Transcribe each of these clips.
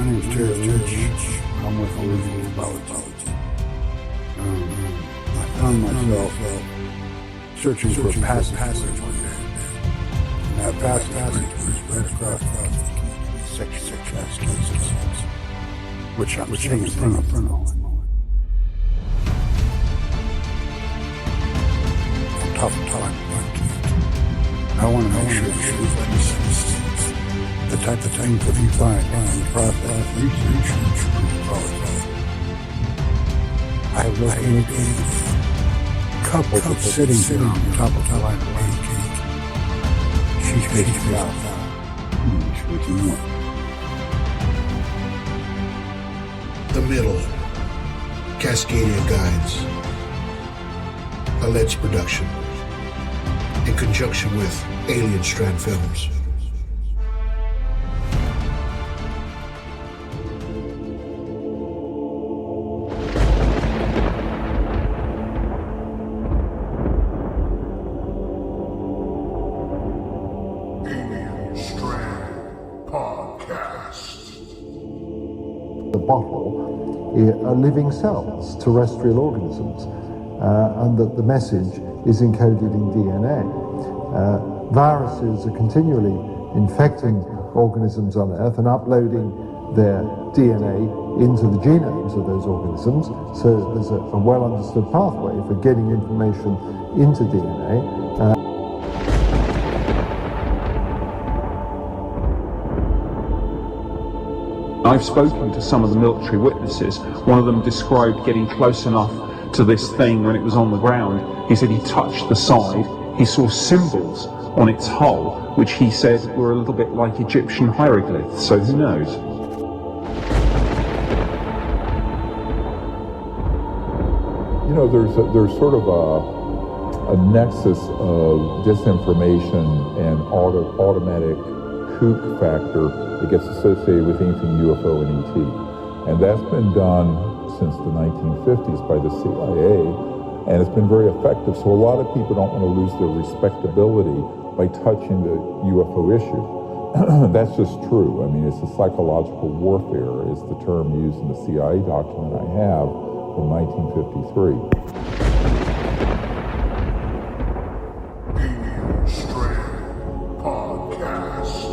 name is Terry Lynch. I'm with Original Apology. I found myself searching for a passage one day. And that passage was right across section cases, which I'm sitting in front of. Top. I want to make sure the type of things that you find in the process research. I have located a couple that's sitting here on top of the line of pancake. She's facing out. She's looking north. The Middle, Cascadia Guides, a Let's production, in conjunction with Alien Strand Films. Alien Strand Podcast. The bottle are living cells, terrestrial organisms, and that the message is encoded in DNA. Viruses are continually infecting organisms on Earth and uploading their DNA into the genomes of those organisms. So there's a well-understood pathway for getting information into DNA. I've spoken to some of the military witnesses. One of them described getting close enough to this thing when it was on the ground. He said he touched the side, he saw symbols on its hull, which he said were a little bit like Egyptian hieroglyphs, so who knows? You know, there's sort of a nexus of disinformation and automatic kook factor that gets associated with anything UFO and ET. And that's been done since the 1950s by the CIA, and it's been very effective. So a lot of people don't want to lose their respectability by touching the UFO issue. That's just true. I mean, it's a psychological warfare is the term used in the CIA document I have from 1953. Alien Strand Podcast.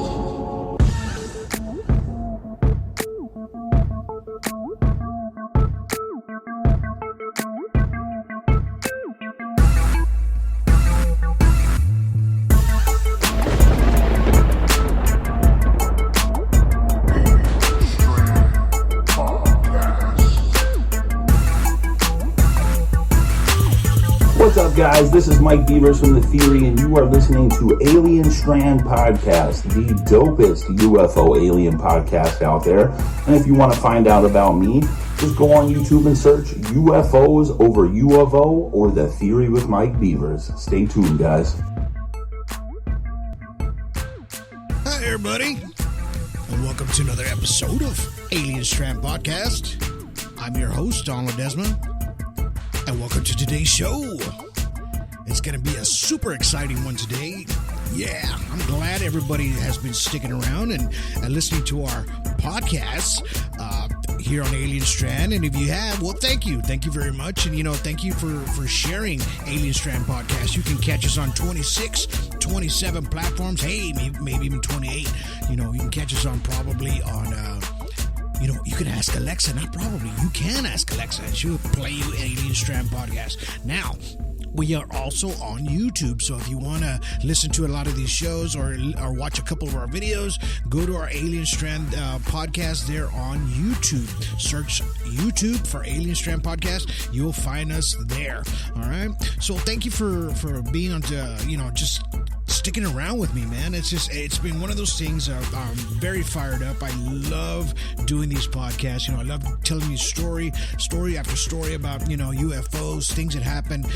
What's up, guys? This is Mike Beavers from The Theory, and you are listening to Alien Strand Podcast, the dopest UFO alien podcast out there. And if you want to find out about me, just go on YouTube and search UFOs over UFO or The Theory with Mike Beavers. Stay tuned, guys. Hi, everybody, and welcome to another episode of Alien Strand Podcast. I'm your host, Donald Desmond, and welcome to today's show. It's going to be a super exciting one today. Yeah, I'm glad everybody has been sticking around and listening to our podcasts here on Alien Strand. And if you have, well, thank you. Thank you very much. And, thank you for sharing Alien Strand Podcast. You can catch us on 26, 27 platforms. Hey, maybe even 28. You can catch us on probably on... you can ask Alexa, not probably, you can ask Alexa, and she'll play you Alien Strand Podcast. Now, we are also on YouTube, so if you want to listen to a lot of these shows or watch a couple of our videos, go to our Alien Strand Podcast there on YouTube. Search YouTube for Alien Strand Podcast. You'll find us there, all right? So thank you for being on, just sticking around with me, man. It's been one of those things. I'm very fired up. I love doing these podcasts. I love telling you story after story about, UFOs, things that happen,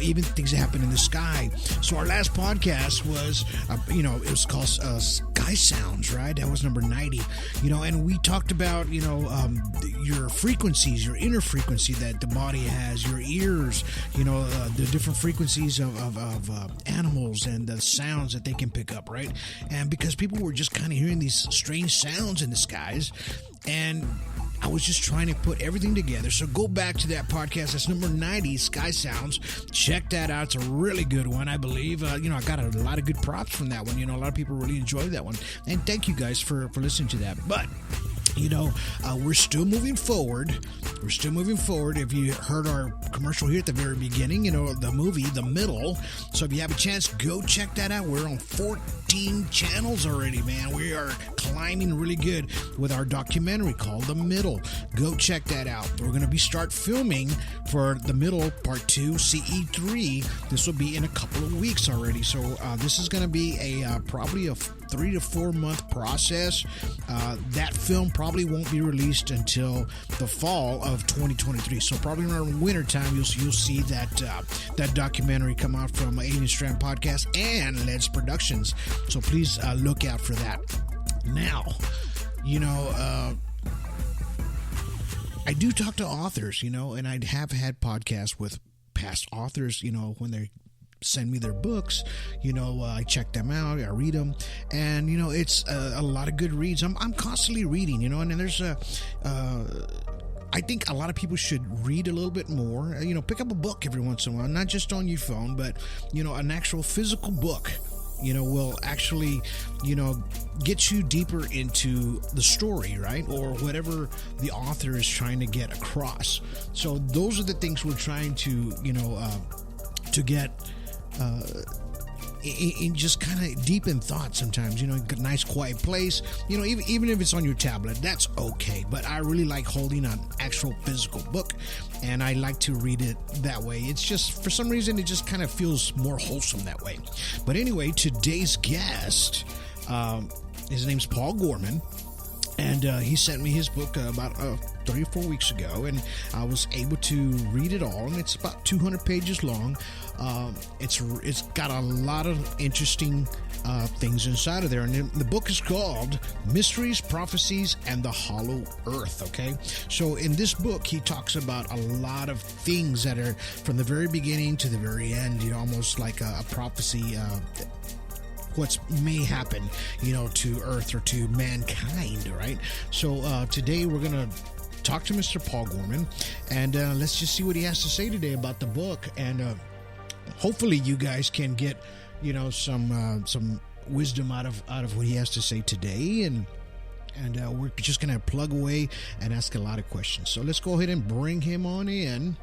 even things that happen in the sky. So our last podcast was, it was called Sky Sounds, right? That was number 90, and we talked about, your frequencies, your inner frequency that the body has, your ears, the different frequencies of animals and the sound sounds that they can pick up, right? And because people were just kind of hearing these strange sounds in the skies, and I was just trying to put everything together. So go back to that podcast. That's number 90, Sky Sounds. Check that out. It's a really good one, I believe. I got a lot of good props from that one. A lot of people really enjoyed that one. And thank you guys for listening to that. But we're still moving forward. We're still moving forward. If you heard our commercial here at the very beginning, the movie, The Middle. So if you have a chance, go check that out. We're on 14 channels already, man. We are climbing really good with our documentary called The Middle. Go check that out. We're going to start filming for The Middle Part 2, CE3. This will be in a couple of weeks already. So this is going to be probably a 3 to 4 month process. That film probably won't be released until the fall of 2023. So probably around winter time, you'll see that documentary come out from Alien Strand Podcast and Leds Productions. So please look out for that. Now, I do talk to authors, and I have had podcasts with past authors, when they send me their books, I check them out, I read them, and it's a lot of good reads. I'm constantly reading, and then there's I think a lot of people should read a little bit more. Pick up a book every once in a while, not just on your phone, but an actual physical book. Will actually, get you deeper into the story, right? Or whatever the author is trying to get across. So those are the things we're trying to, to get in just kind of deep in thought sometimes, a nice quiet place, even if it's on your tablet, that's okay. But I really like holding an actual physical book, and I like to read it that way. It's just, for some reason, it just kind of feels more wholesome that way. But anyway, today's guest, his name's Paul Gorman, and he sent me his book about 3 or 4 weeks ago, and I was able to read it all, and it's about 200 pages long. It's got a lot of interesting things inside of there, and the book is called Mysteries, Prophecies, and the Hollow Earth. Okay, so in this book he talks about a lot of things that are from the very beginning to the very end, almost like a prophecy, what may happen, to Earth or to mankind, right? So today we're gonna talk to Mr. Paul Gorman, and let's just see what he has to say today about the book, and hopefully you guys can get some wisdom out of what he has to say today, and we're just gonna plug away and ask a lot of questions. So let's go ahead and bring him on in.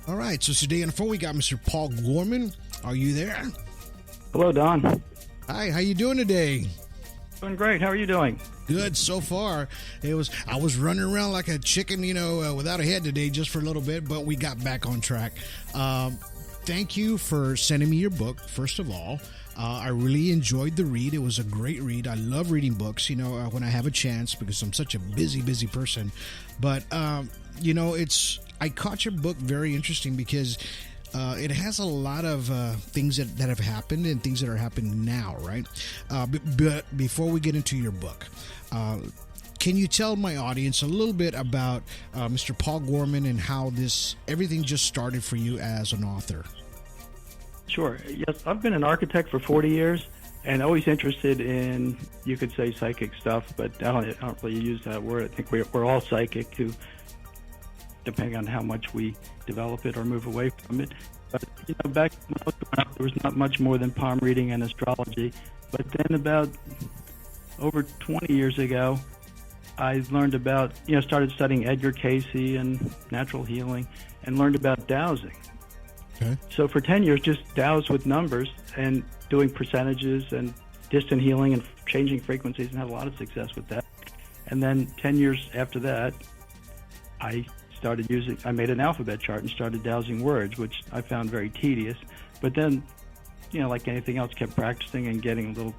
All right, so today on the phone we got Mr. Paul Gorman. Are you there? Hello, Don. Hi, how you doing today? Doing great. How are you doing? Good so far. I was running around like a chicken, without a head today just for a little bit, but we got back on track. Thank you for sending me your book, first of all. I really enjoyed the read. It was a great read. I love reading books, when I have a chance, because I'm such a busy person. But, I caught your book very interesting because it has a lot of things that have happened and things that are happening now, right? But before we get into your book, can you tell my audience a little bit about Mr. Paul Gorman and how everything just started for you as an author? Sure. Yes, I've been an architect for 40 years and always interested in, you could say, psychic stuff, but I don't really use that word. I think we're all psychic, depending on how much we develop it or move away from it. But, back when I was growing up, there was not much more than palm reading and astrology. But then about over 20 years ago, I learned about, started studying Edgar Cayce and natural healing, and learned about dowsing. Okay. So for 10 years, just dowsed with numbers and doing percentages and distant healing and changing frequencies, and had a lot of success with that. And then 10 years after that, I made an alphabet chart and started dowsing words, which I found very tedious. But then, like anything else, kept practicing and getting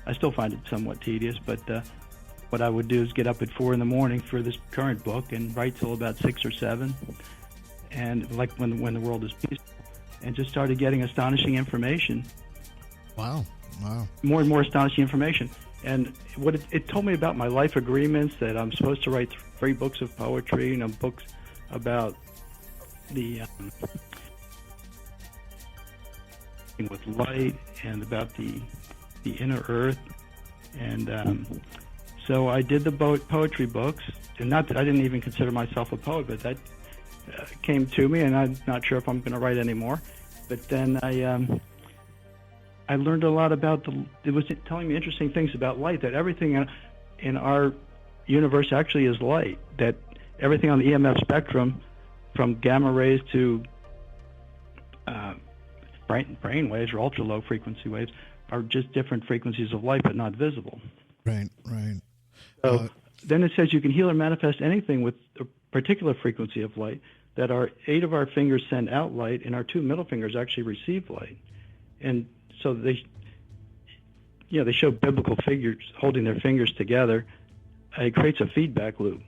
I still find it somewhat tedious, but what I would do is get up at 4 a.m. for this current book and write till about 6 or 7, and like when the world is peaceful, and just started getting astonishing information. Wow. More and more astonishing information. And what it told me about my life agreements, that I'm supposed to write 3 books of poetry, books about the with light and about the inner earth. And so I did the poetry books, and I didn't even consider myself a poet, but that came to me, and I'm not sure if I'm going to write anymore. But then I learned a lot about it was telling me interesting things about light, that everything in our universe actually is light, that everything on the EMF spectrum, from gamma rays to brain waves or ultra low frequency waves, are just different frequencies of light but not visible. Right. So then it says you can heal or manifest anything with a particular frequency of light, that our 8 of our fingers send out light and our 2 middle fingers actually receive light. And so they show biblical figures holding their fingers together. It creates a feedback loop.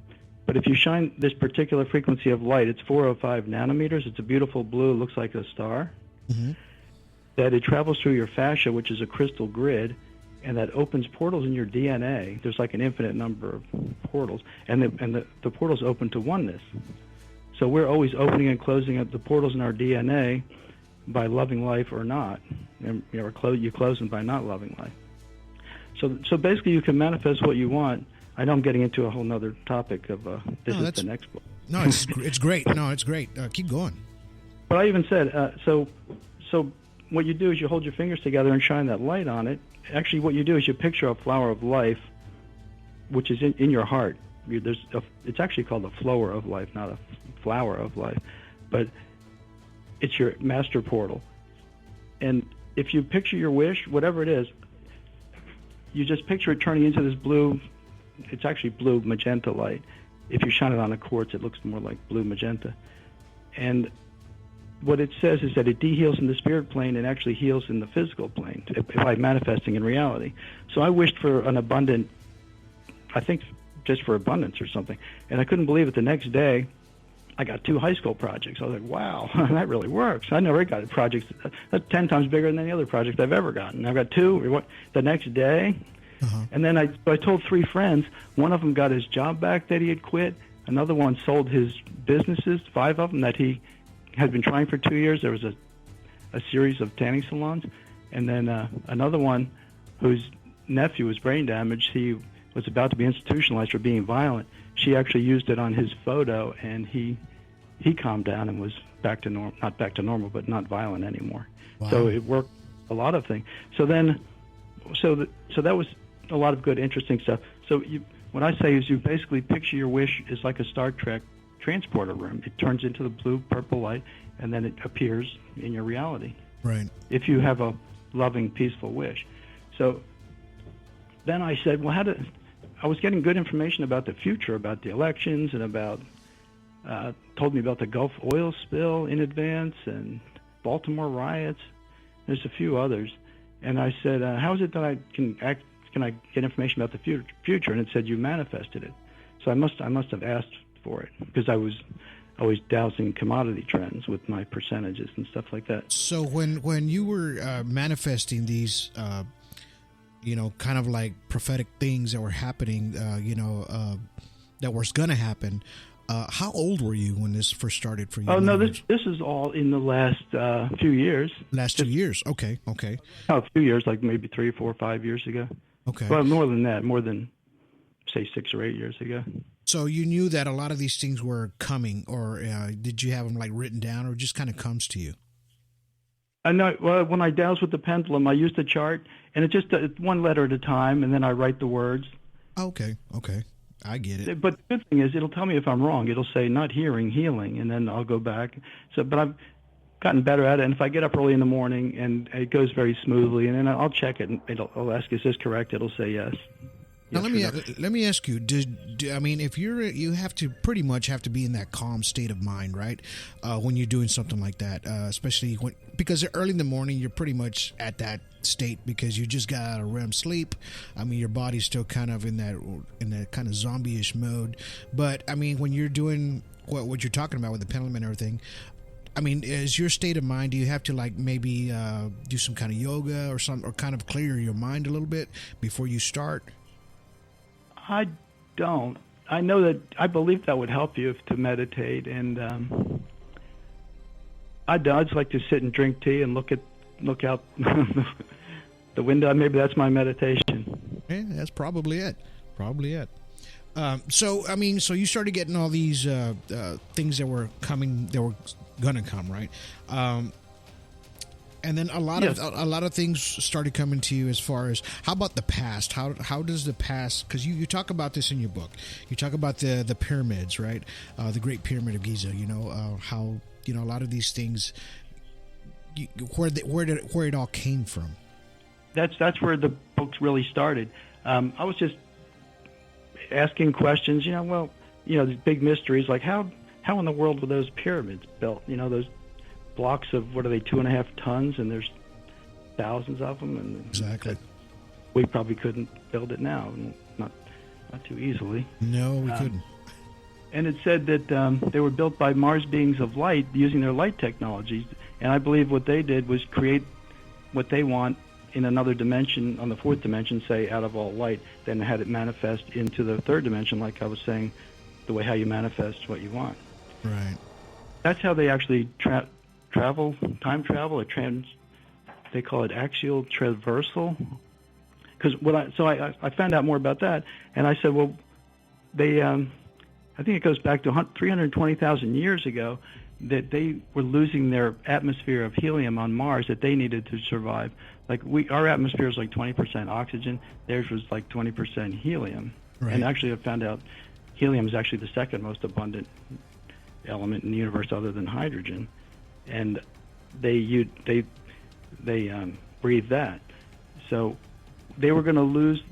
But if you shine this particular frequency of light, it's 405 nanometers. It's a beautiful blue, looks like a star. Mm-hmm. That it travels through your fascia, which is a crystal grid, and that opens portals in your DNA. There's like an infinite number of portals, and the portals open to oneness. So we're always opening and closing up the portals in our DNA by loving life or not, and you close them by not loving life. So basically, you can manifest what you want. I know I'm getting into a whole nother topic of this is the next book. No, it's great. No, it's great. Keep going. But I even said so what you do is you hold your fingers together and shine that light on it. Actually, what you do is you picture a flower of life, which is in your heart. It's actually called a flower of life, not a flower of life. But it's your master portal. And if you picture your wish, whatever it is, you just picture it turning into this blue, it's actually blue magenta light. If you shine it on a quartz, it looks more like blue magenta. And what it says is that it de-heals in the spirit plane and actually heals in the physical plane by manifesting in reality. So I wished for an abundant, I think just for abundance or something. And I couldn't believe it. The next day, I got 2 high school projects. I was like, wow, that really works. I never got projects that's 10 times bigger than any other project I've ever gotten. I've got 2 the next day. Uh-huh. And then I told 3 friends. One of them got his job back that he had quit. Another one sold his businesses, 5 of them that he had been trying for 2 years. There was a series of tanning salons. And then another one whose nephew was brain damaged. He was about to be institutionalized for being violent. She actually used it on his photo, and he calmed down and was back to normal, not back to normal, but not violent anymore. Wow. So it worked a lot of things. So that was a lot of good, interesting stuff. So what I say is you basically picture your wish is like a Star Trek transporter room. It turns into the blue, purple light, and then it appears in your reality. Right. If you have a loving, peaceful wish. So then I said, well, I was getting good information about the future, about the elections, and about told me about the Gulf oil spill in advance and Baltimore riots. There's a few others. And I said, how is it that I can get information about the future? And it said you manifested it. So I must have asked for it, because I was always dousing commodity trends with my percentages and stuff like that. So when you were manifesting these, kind of like prophetic things that were happening, that was going to happen, how old were you when this first started for you? Oh, no, this is all in the last few years. Last 2 years. Okay. Oh, a few years, like maybe 3, 4, 5 years ago. Okay. Well, more than that, more than, say, 6 or 8 years ago. So you knew that a lot of these things were coming, or did you have them like written down, or it just kind of comes to you? I know. Well, when I douse with the pendulum, I use the chart, and it just one letter at a time, and then I write the words. Okay, I get it. But the good thing is, it'll tell me if I'm wrong. It'll say not hearing, healing, and then I'll go back. So, but I've gotten better at it. And if I get up early in the morning and it goes very smoothly, and then I'll check it, and I'll ask, is this correct? It'll say yes. Now let me ask you. If you have to pretty much have to be in that calm state of mind, right? When you're doing something like that, especially because early in the morning you're pretty much at that state because you just got out of REM sleep. I mean, your body's still kind of in that kind of zombie-ish mode. But I mean, when you're doing what you're talking about with the pendulum and everything, I mean, is your state of mind, do you have to like maybe do some kind of yoga or something, or kind of clear your mind a little bit before you start? I don't. I know that I believe that would help you to meditate, and I just like to sit and drink tea and look at look out the window. Maybe that's my meditation. Yeah, that's probably it. Probably it. So you started getting all these things that were coming, that were gonna come, right? And then a lot of things started coming to you as far as, how about the past? How does the past? Because you talk about this in your book. You talk about the pyramids, right? The Great Pyramid of Giza. How a lot of these things, where it all came from. That's where the books really started. I was just asking questions. These big mysteries, like how in the world were those pyramids built? Those blocks of, what are they, 2.5 tons, and there's thousands of them, and exactly, we probably couldn't build it now, not too easily. No, we couldn't. And it said that they were built by Mars beings of light using their light technologies, and I believe what they did was create what they want in another dimension, on the fourth dimension, say, out of all light, then had it manifest into the third dimension, like I was saying, the way how you manifest what you want. Right. That's how they actually time travel, or they call it axial traversal. Because I found out more about that, and I said, well, they, I think it goes back to 320,000 years ago, that they were losing their atmosphere of helium on Mars that they needed to survive. Like our atmosphere is like 20% oxygen, theirs was like 20% helium. Right. And actually I found out helium is actually the second most abundant element in the universe other than hydrogen. And they breathe that. So they were going to lose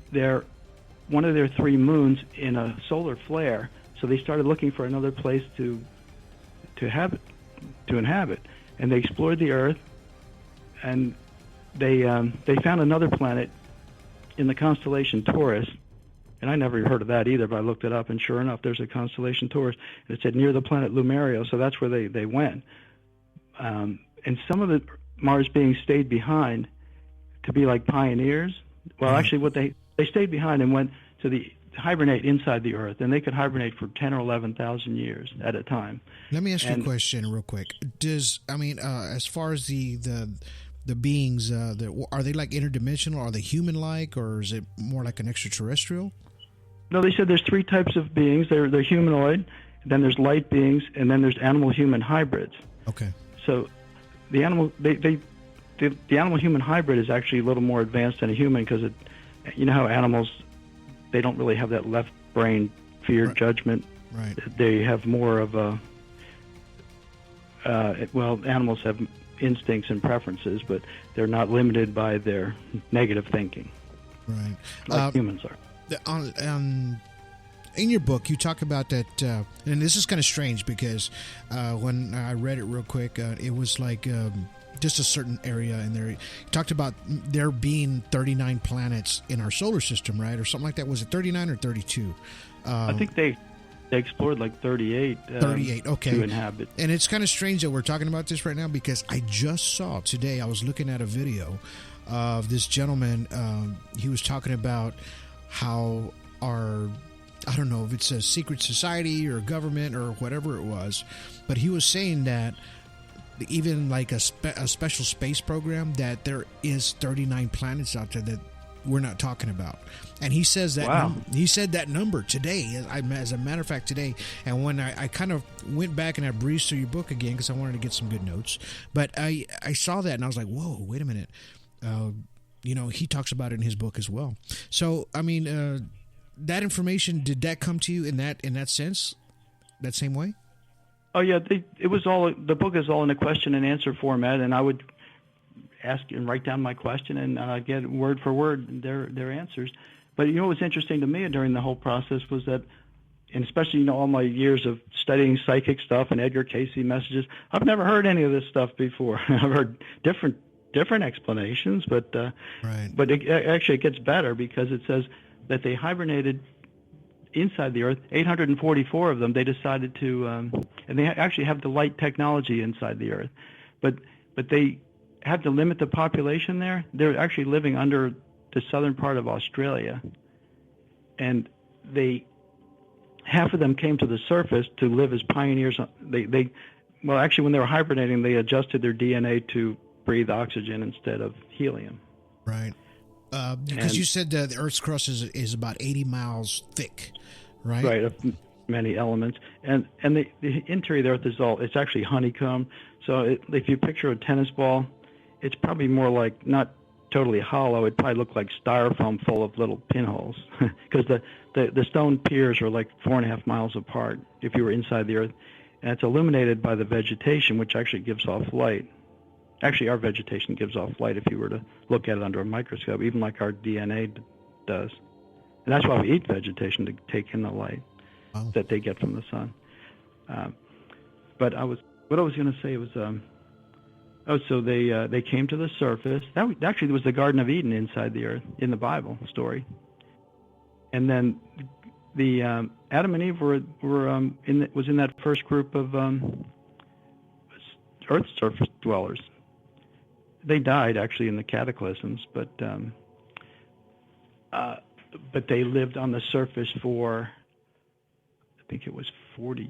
one of their 3 moons in a solar flare. So they started looking for another place to inhabit, and they explored the Earth, and they found another planet in the constellation Taurus. And I never heard of that either, but I looked it up, and sure enough, there's a constellation Taurus, and it said near the planet Lumerio. So that's where they went. And some of the Mars beings stayed behind to be like pioneers. Well, actually, what they stayed behind and went to hibernate inside the Earth, and they could hibernate for 10 or 11,000 years at a time. Let me ask you a question real quick. As far as the beings, are they like interdimensional? Are they human-like, or is it more like an extraterrestrial? No, they said there's 3 types of beings. They're humanoid, then there's light beings, and then there's animal-human hybrids. Okay. So the animal-human hybrid is actually a little more advanced than a human, because how animals, they don't really have that left brain fear, right, judgment. Right. They have more of animals have instincts and preferences, but they're not limited by their negative thinking. Right. Like humans are. In your book, you talk about that, and this is kind of strange because when I read it real quick, it was like just a certain area in there. You talked about there being 39 planets in our solar system, right, or something like that. Was it 39 or 32? I think they explored like 38. 38, okay. To inhabit. And it's kind of strange that we're talking about this right now, because I just saw today, I was looking at a video of this gentleman. He was talking about how I don't know if it's a secret society or government or whatever it was, but he was saying that even like a special space program, that there is 39 planets out there that we're not talking about. And he says that, wow, he said that number today, as a matter of fact, today. And when I kind of went back and I breezed through your book again, because I wanted to get some good notes, but I saw that and I was like, whoa, wait a minute. He talks about it in his book as well. So, that information, did that come to you in that sense, that same way? Oh yeah, the book is all in a question and answer format, and I would ask and write down my question, and I'd get word for word their answers. But what was interesting to me during the whole process was that, and especially all my years of studying psychic stuff and Edgar Cayce messages, I've never heard any of this stuff before. I've heard different explanations, but right. But it gets better, because it says that they hibernated inside the Earth. 844 of them, they decided to, and they actually have the light technology inside the Earth, but they had to limit the population there. They're actually living under the southern part of Australia, and half of them came to the surface to live as pioneers. When they were hibernating, they adjusted their DNA to breathe oxygen instead of helium. Right. Because you said the Earth's crust is about 80 miles thick, right? Right, of many elements. And the interior of the Earth it's actually honeycomb. So if you picture a tennis ball, it's probably more like not totally hollow. It probably look like styrofoam full of little pinholes, because the stone piers are like 4.5 miles apart if you were inside the Earth, and it's illuminated by the vegetation, which actually gives off light. Actually, our vegetation gives off light if you were to look at it under a microscope, even like our DNA does. And that's why we eat vegetation, to take in the light that they get from the sun. But what I was going to say was, so they came to the surface. Actually, there was the Garden of Eden inside the Earth in the Bible story. And then the Adam and Eve was in that first group of Earth's surface dwellers. They died actually in the cataclysms, but they lived on the surface for, I think it was 40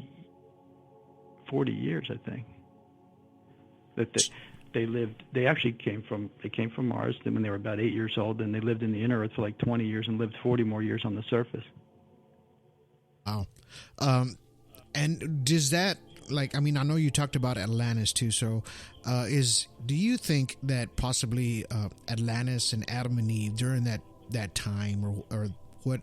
years, I think. That they lived. They actually came from Mars when they were about 8 years old, and they lived in the inner Earth for like 20 years and lived 40 more years on the surface. Wow. And does that, like, I mean, I know you talked about Atlantis too. So, do you think that possibly Atlantis and Adam and Eve during that time, or what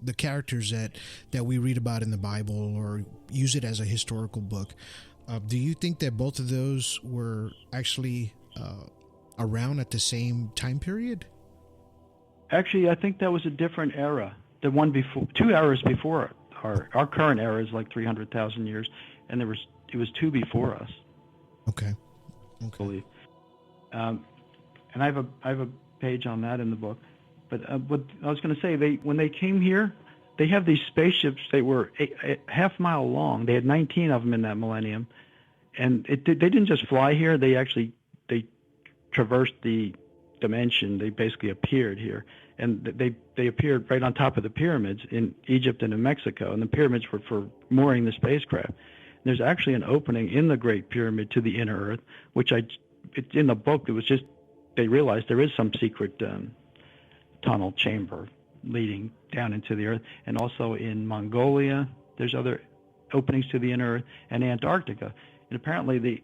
the characters that we read about in the Bible or use it as a historical book, do you think that both of those were actually around at the same time period? Actually, I think that was a different era. The one before, 2 eras before our current era is like 300,000 years, and it was 2 before us. Okay. I believe. And I have a page on that in the book. But what I was going to say, when they came here, they have these spaceships. They were a half mile long. They had 19 of them in that millennium, and they didn't just fly here. They traversed the dimension. They basically appeared here, and they appeared right on top of the pyramids in Egypt and in Mexico. And the pyramids were for mooring the spacecraft. There's actually an opening in the Great Pyramid to the inner Earth, which it's in the book. It was just they realized there is some secret tunnel chamber leading down into the Earth, and also in Mongolia there's other openings to the inner Earth, and Antarctica. And apparently the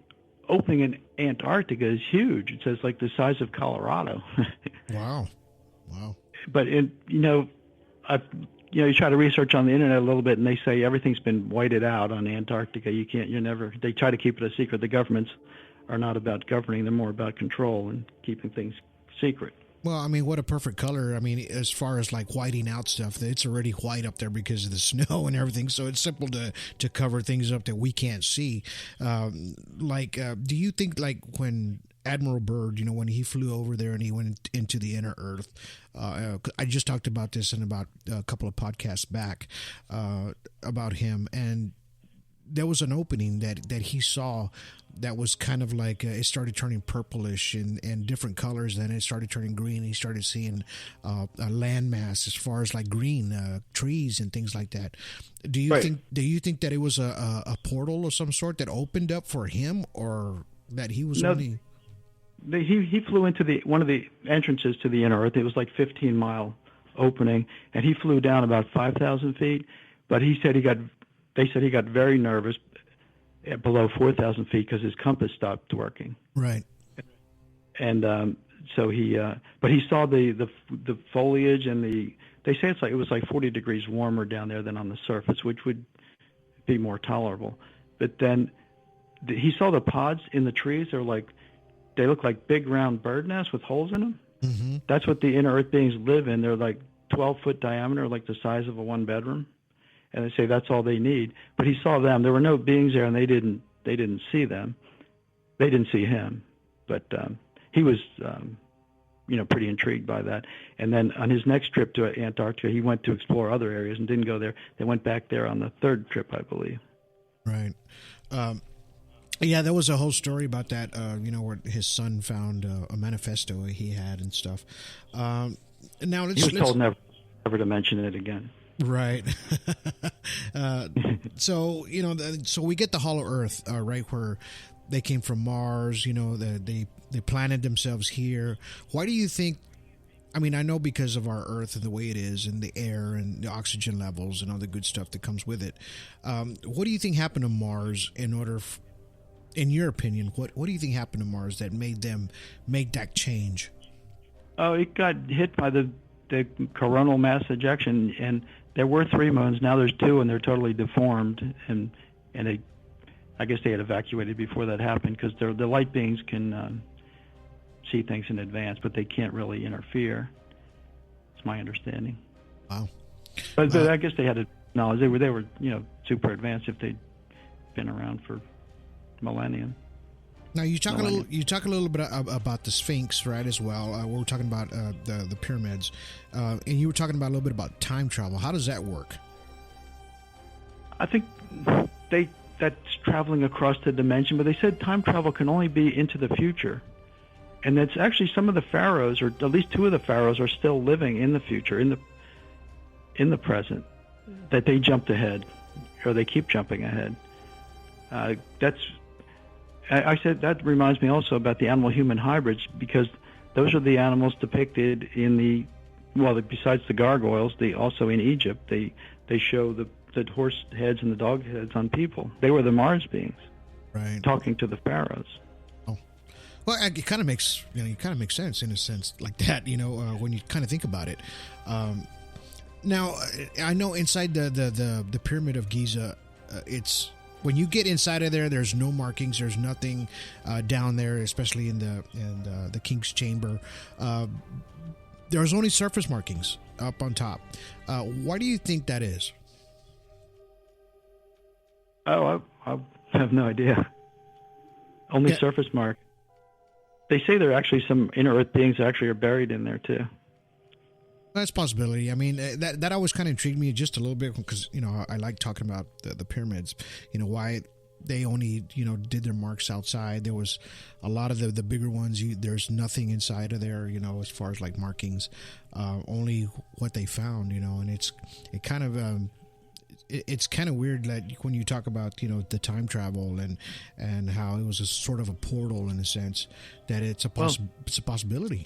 opening in Antarctica is huge. It says like the size of Colorado. Wow. But you try to research on the internet a little bit, and they say everything's been whited out on Antarctica. They try to keep it a secret. The governments are not about governing, they're more about control and keeping things secret. Well, I mean, what a perfect color. I mean, as far as like whiting out stuff, it's already white up there because of the snow and everything. So it's simple to cover things up that we can't see. Do you think like when Admiral Byrd, when he flew over there and he went into the inner Earth, I just talked about this in about a couple of podcasts back about him, and there was an opening that he saw that was kind of like it started turning purplish and different colors. Then it started turning green. He started seeing a landmass as far as like green trees and things like that. Do you think that it was a portal of some sort that opened up for him, or that he was only? He flew into one of the entrances to the inner Earth. It was like 15-mile opening, and he flew down about 5,000 feet. But he said they said he got very nervous below 4,000 feet because his compass stopped working. Right. And so but he saw the foliage, and they say it was like 40 degrees warmer down there than on the surface, which would be more tolerable. But then he saw the pods in the trees. They look like big round bird nests with holes in them. Mm-hmm. That's what the inner Earth beings live in. They're like 12-foot diameter, like the size of a one-bedroom. And they say that's all they need. But he saw them. There were no beings there, and they didn't see them. They didn't see him. But he was, pretty intrigued by that. And then on his next trip to Antarctica, he went to explore other areas and didn't go there. They went back there on the third trip, I believe. Right. Yeah, there was a whole story about that, where his son found a manifesto he had and stuff. Now he was told never to mention it again. Right. So we get the Hollow Earth, right, where they came from Mars. They planted themselves here. Why do you think? I mean, I know because of our Earth and the way it is, and the air and the oxygen levels and all the good stuff that comes with it. What do you think happened to Mars in your opinion, what do you think happened to Mars that made them make that change? Oh, it got hit by the coronal mass ejection, and there were 3 moons. Now there's 2, and they're totally deformed. And I guess they had evacuated before that happened, because the light beings can see things in advance, but they can't really interfere. It's my understanding. Wow. But I guess they had knowledge. They were super advanced if they'd been around for millennium. Now you talk a little bit about the Sphinx, right? As well, we're talking about the pyramids, and you were talking about a little bit about time travel. How does that work? I think that's traveling across the dimension, but they said time travel can only be into the future, and that's actually some of the pharaohs, or at least 2 of the pharaohs, are still living in the future, in the present. That they jumped ahead, or they keep jumping ahead. I said that reminds me also about the animal-human hybrids, because those are the animals depicted in besides the gargoyles, also in Egypt, they show the horse heads and the dog heads on people. They were the Mars beings, right, talking to the pharaohs. Oh, well, it kind of makes sense in a sense like that. When you kind of think about it. Now, I know inside the Pyramid of Giza, it's. When you get inside of there, there's no markings. There's nothing down there, especially in the King's Chamber. There's only surface markings up on top. Why do you think that is? Oh, I have no idea. Only surface mark. They say there are actually some inner Earth beings that actually are buried in there too. That's a possibility. I mean, that always kind of intrigued me just a little bit, because I like talking about the pyramids. Why they only did their marks outside. There was a lot of the bigger ones. There's nothing inside of there. As far as like markings, only what they found. And it's kind of weird that when you talk about the time travel and how it was a sort of a portal in a sense, that it's a possibility.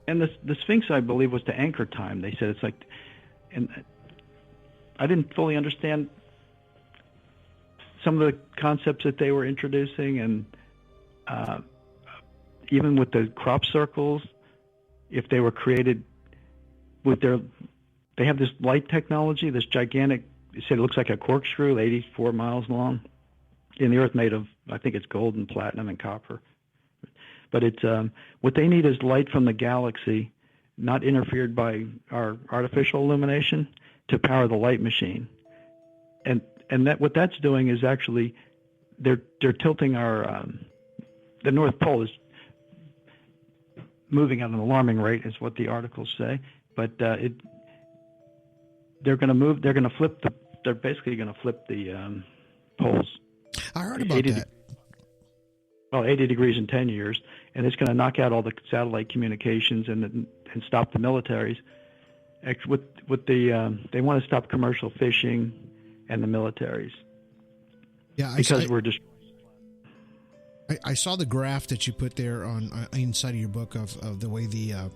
And the Sphinx, I believe, was to anchor time. They said it's like, and I didn't fully understand some of the concepts that they were introducing, and even with the crop circles, if they were created with they have this light technology, this gigantic. They said it looks like a corkscrew, 84 miles long, in the Earth, made of, I think it's gold and platinum and copper. But it's what they need is light from the galaxy, not interfered by our artificial illumination, to power the light machine. And that what that's doing is actually they're tilting our the North Pole is moving at an alarming rate, is what the articles say. But they're going to move. They're basically going to flip the poles. I heard about that. 80 degrees in 10 years, and it's going to knock out all the satellite communications and stop the militaries. They want to stop commercial fishing and the militaries. Yeah, we're just. I saw the graph that you put there on inside of your book of the way the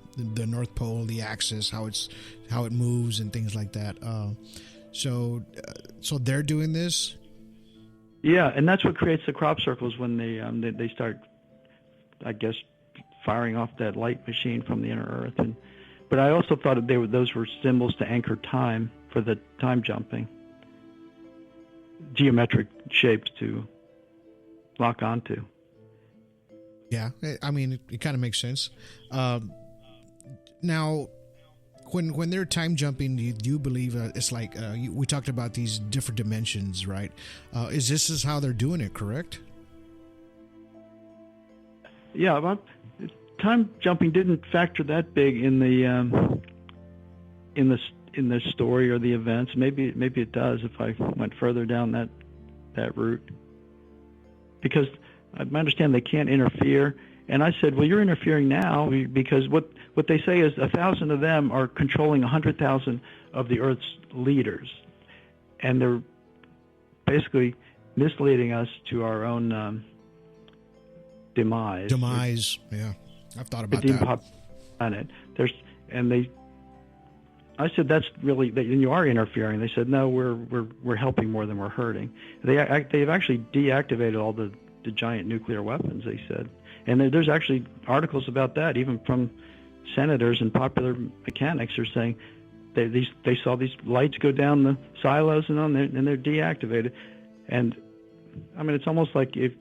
North Pole, the axis, how it moves and things like that. So they're doing this. Yeah, and that's what creates the crop circles when they start, I guess, firing off that light machine from the inner Earth. But I also thought those were symbols to anchor time for the time jumping, geometric shapes to lock onto. Yeah, I mean, it kind of makes sense. Now, when they're time jumping, do you believe it's like we talked about these different dimensions, right? Is this how they're doing it, correct? Yeah, but time jumping didn't factor that big in the story or the events. Maybe it does if I went further down that route, because I understand they can't interfere. And I said, well, you're interfering now, because what they say is 1,000 of them are controlling 100,000 of the Earth's leaders. And they're basically misleading us to our own demise. Demise, yeah. I've thought about that. Planet. I said, that's really, and you are interfering. They said, no, we're helping more than we're hurting. They've actually deactivated all the giant nuclear weapons, they said. And there's actually articles about that, even from senators and popular mechanics are saying they saw these lights go down the silos and they're deactivated. And I mean, it's almost like if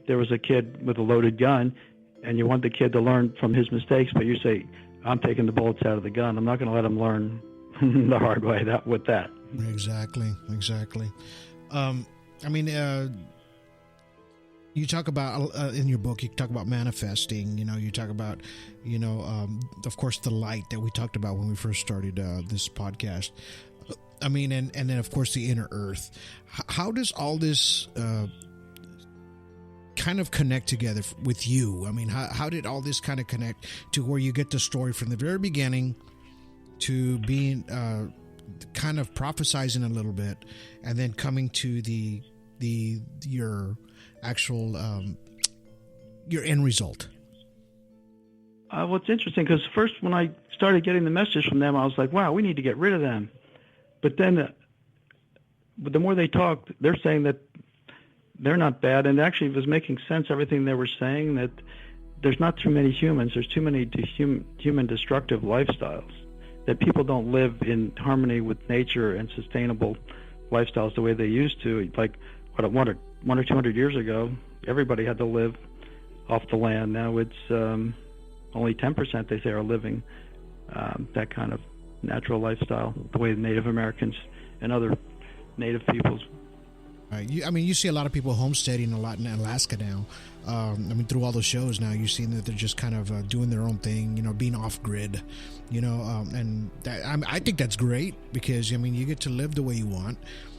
there was a kid with a loaded gun and you want the kid to learn from his mistakes, but you say, I'm taking the bullets out of the gun. I'm not going to let him learn the hard way with that. Exactly. I mean, you talk about in your book, you talk about manifesting, you talk about, of course, the light that we talked about when we first started this podcast. I mean, and then, of course, the inner earth. How does all this kind of connect together with you? I mean, how did all this kind of connect to where you get the story from the very beginning to being kind of prophesizing a little bit and then coming to your actual your end result? Well, it's interesting because first when I started getting the message from them, I was like, wow, we need to get rid of them. But then the more they talked, they're saying that they're not bad, and actually it was making sense, everything they were saying, that there's not too many humans, there's too many human destructive lifestyles, that people don't live in harmony with nature and sustainable lifestyles the way they used to. Like one or 200 years ago, everybody had to live off the land. Now it's only 10%, they say, are living that kind of natural lifestyle, the way the Native Americans and other native peoples. Right. You see a lot of people homesteading a lot in Alaska now. Through all the shows now, you've seen that they're just kind of doing their own thing, being off grid, and I think that's great because, you get to live the way you want.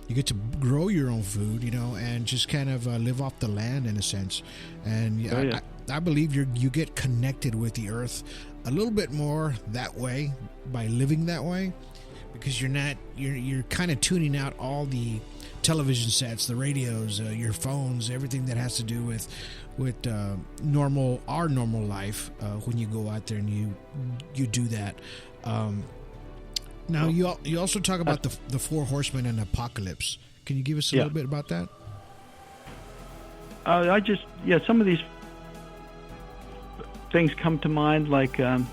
You get to grow your own food, and just kind of live off the land in a sense. And I believe you get connected with the earth a little bit more that way by living that way, because you're kind of tuning out all the television sets, the radios, your phones, everything that has to do with our normal life when you go out there and you do that. Now you also talk about the four horsemen and apocalypse. Can you give us a little bit about that? Some of these things come to mind, like they're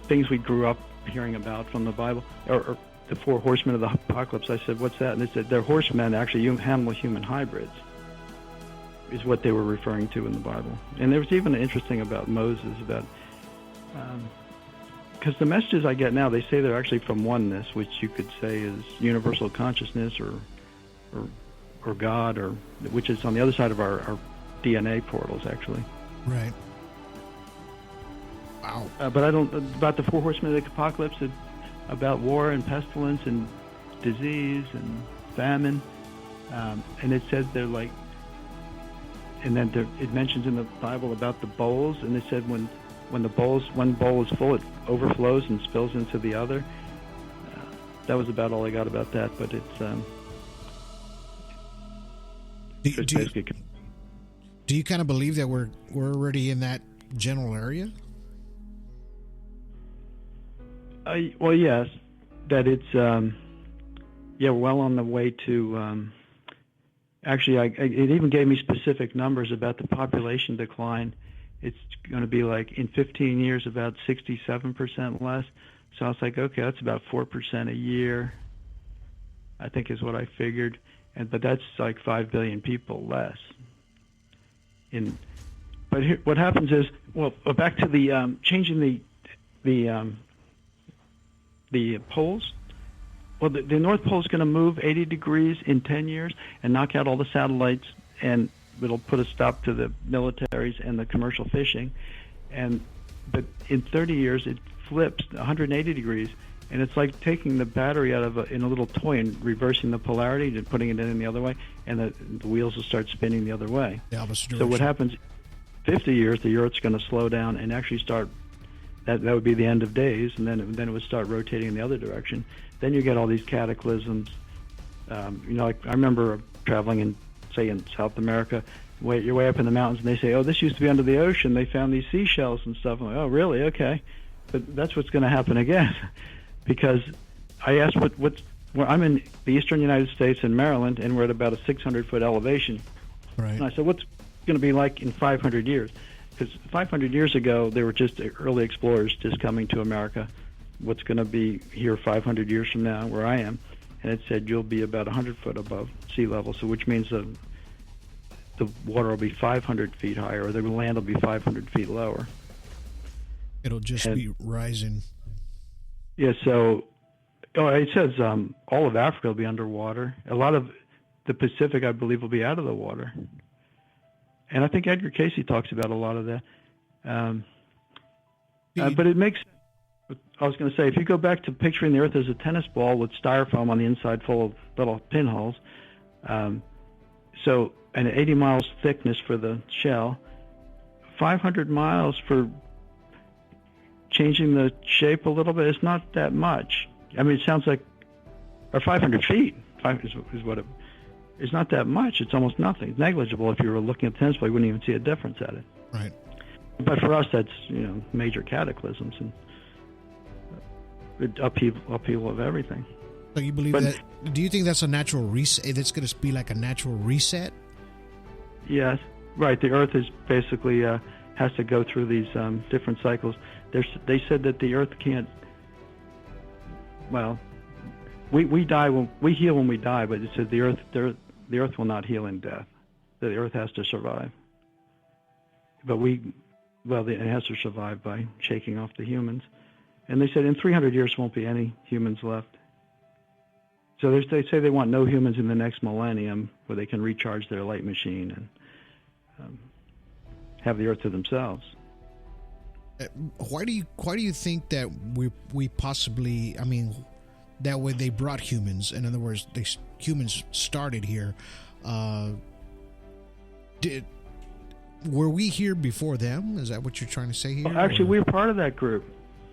things we grew up hearing about from the Bible, or the four horsemen of the apocalypse. I said, what's that? And they said they're horsemen, actually animal-human hybrids, is what they were referring to in the Bible. And there was even interesting about Moses, about because the messages I get now, they say they're actually from oneness, which you could say is universal consciousness or God, or which is on the other side of our DNA portals, actually. Right. Wow. But I don't, about the four horsemen of the apocalypse, about war and pestilence and disease and famine, and it says they're like, and then it mentions in the Bible about the bowls, and they said when one bowl is full, it overflows and spills into the other. That was about all I got about that, but it's do you kind of believe that we're already in that general area? Well, yes, that it's well on the way to. Actually, it even gave me specific numbers about the population decline. It's going to be like in 15 years about 67% less. So I was like, okay, that's about 4% a year, I think is what I figured. But that's like 5 billion people less. But here, what happens is, back to the changing the poles. Well, the North Pole is going to move 80 degrees in 10 years and knock out all the satellites, and it'll put a stop to the militaries and the commercial fishing. But in 30 years, it flips 180 degrees, and it's like taking the battery out of in a little toy and reversing the polarity and putting it in the other way, and the wheels will start spinning the other way. The opposite direction. So what happens? 50 years, the Earth's going to slow down and actually start. That would be the end of days, and then it would start rotating in the other direction. Then you get all these cataclysms. Like I remember traveling in South America, you're way up in the mountains, and they say, oh, this used to be under the ocean. They found these seashells and stuff. I'm like, oh, really? Okay. But that's what's going to happen again. Because I asked well, I'm in the eastern United States in Maryland, and we're at about a 600-foot elevation. Right. And I said, what's going to be like in 500 years? Because 500 years ago, they were just early explorers just coming to America. What's going to be here 500 years from now, where I am? And it said you'll be about 100 foot above sea level, so which means the water will be 500 feet higher, or the land will be 500 feet lower. It'll just be rising. Yeah, so it says all of Africa will be underwater. A lot of the Pacific, I believe, will be out of the water. And I think Edgar Casey talks about a lot of that. But it makes... I was going to say, if you go back to picturing the Earth as a tennis ball with styrofoam on the inside full of little pinholes, and 80 miles thickness for the shell, 500 miles for changing the shape a little bit, it's not that much. I mean, it sounds like, or 500 feet is what it's not that much. It's almost nothing. It's negligible. If you were looking at the tennis ball, you wouldn't even see a difference at it. Right. But for us, that's, major cataclysms and upheaval of everything. So you believe that? Do you think that's a natural reset? That's going to be like a natural reset? Yes, right. The Earth is basically has to go through these different cycles. They said that the Earth can't. Well, we die when we heal when we die, but it said the Earth will not heal in death. The Earth has to survive. But it has to survive by shaking off the humans. And they said in 300 years won't be any humans left. So they say they want no humans in the next millennium, where they can recharge their light machine and have the Earth to themselves. Why do you think that we possibly? I mean, that way they brought humans. In other words, humans started here. Were we here before them? Is that what you're trying to say here? Well, actually, we're part of that group.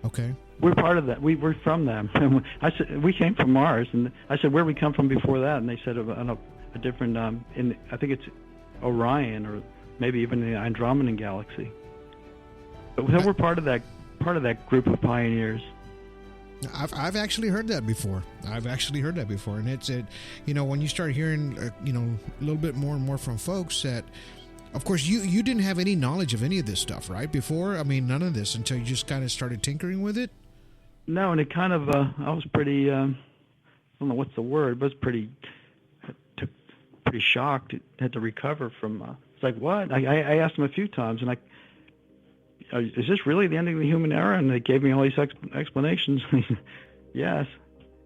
Okay. We're part of that. We're from them. I said we came from Mars, and I said where we come from before that, and they said on a different. I think it's Orion, or maybe even the Andromedan galaxy. But we're part of that group of pioneers. I've actually heard that before. And it's when you start hearing a little bit more and more from folks that. Of course, you didn't have any knowledge of any of this stuff, right? Before, I mean, none of this until you just kind of started tinkering with it. No, and it kind of I was pretty I don't know what's the word, but pretty shocked. Had to recover from. It's like what? I asked them a few times, and is this really the ending of the human era? And they gave me all these explanations. Yes,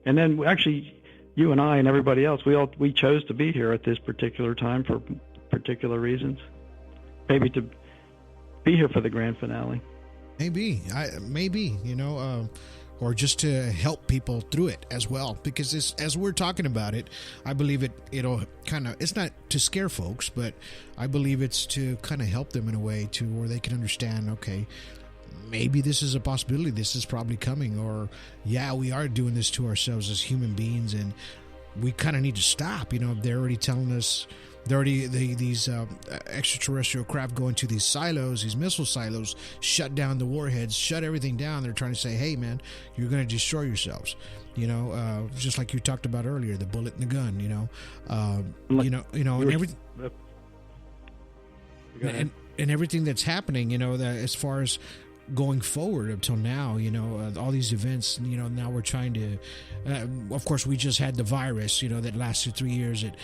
and then actually, you and I and everybody else, we chose to be here at this particular time for particular reasons. Maybe to be here for the grand finale. Maybe, or just to help people through it as well. Because as we're talking about it, I believe it'll kind of, it's not to scare folks, but I believe it's to kind of help them in a way to where they can understand, okay, maybe this is a possibility. This is probably coming, or yeah, we are doing this to ourselves as human beings, and we kind of need to stop. They're already telling us. These extraterrestrial craft go into these silos, these missile silos, shut down the warheads, shut everything down. They're trying to say, hey, man, you're going to destroy yourselves. Just like you talked about earlier, the bullet and the gun, and everything. And everything that's happening, that as far as going forward up till now, all these events, now we're trying to, of course, we just had the virus, that lasted 3 years. It